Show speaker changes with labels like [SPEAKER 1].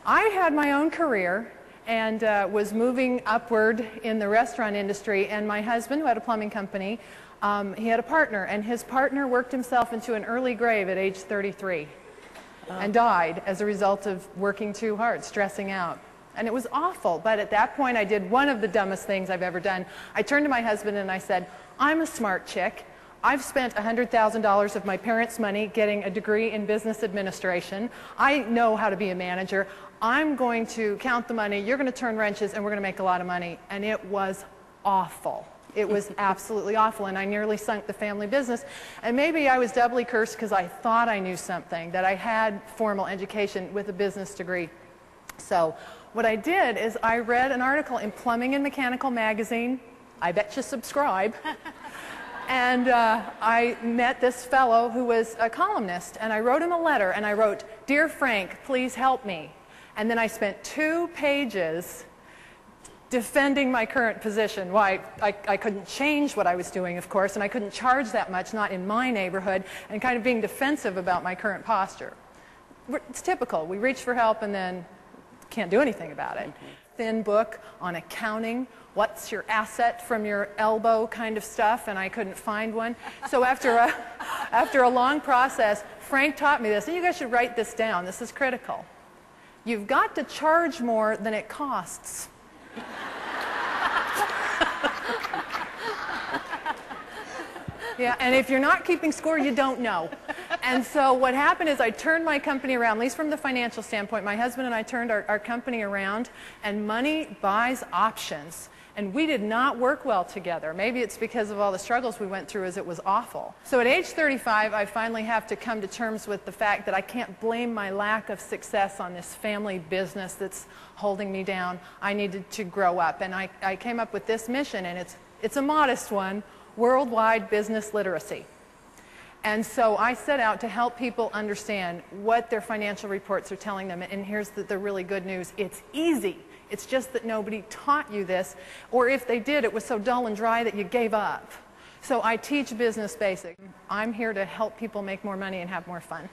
[SPEAKER 1] I had my own career and was moving upward in the restaurant industry, and my husband, who had a plumbing company, he had a partner, and his partner worked himself into an early grave at age 33 and died as a result of working too hard, stressing out. And it was awful, but at that point I did one of the dumbest things I've ever done. I turned to my husband and I said, "I'm a smart chick. I've spent $100,000 of my parents' money getting a degree in business administration. I know how to be a manager. I'm going to count the money, you're going to turn wrenches, and we're going to make a lot of money." And it was awful. It was absolutely awful, and I nearly sunk the family business. And maybe I was doubly cursed because I thought I knew something, that I had formal education with a business degree. So what I did is I read an article in Plumbing and Mechanical magazine. I bet you subscribe. And I met this fellow who was a columnist, and I wrote him a letter, and I wrote, "Dear Frank, please help me." And then I spent 2 pages defending my current position. Why, I couldn't change what I was doing, of course, and I couldn't charge that much, not in my neighborhood, and kind of being defensive about my current posture. It's typical. We reach for help and then can't do anything about it. Thin book on accounting, what's your asset from your elbow kind of stuff, and I couldn't find one. So after a long process, Frank taught me this, and you guys should write this down. This is critical. You've got to charge more than it costs. Yeah, and if you're not keeping score, you don't know. And so what happened is I turned my company around, at least from the financial standpoint. My husband and I turned our company around, and money buys options. And we did not work well together. Maybe it's because of all the struggles we went through, as it was awful. So at age 35, I finally have to come to terms with the fact that I can't blame my lack of success on this family business that's holding me down. I needed to grow up, and I came up with this mission, and it's a modest one: worldwide business literacy. And so I set out to help people understand what their financial reports are telling them. And here's the really good news: it's easy. It's just that nobody taught you this, or if they did, it was so dull and dry that you gave up. So I teach business basics. I'm here to help people make more money and have more fun.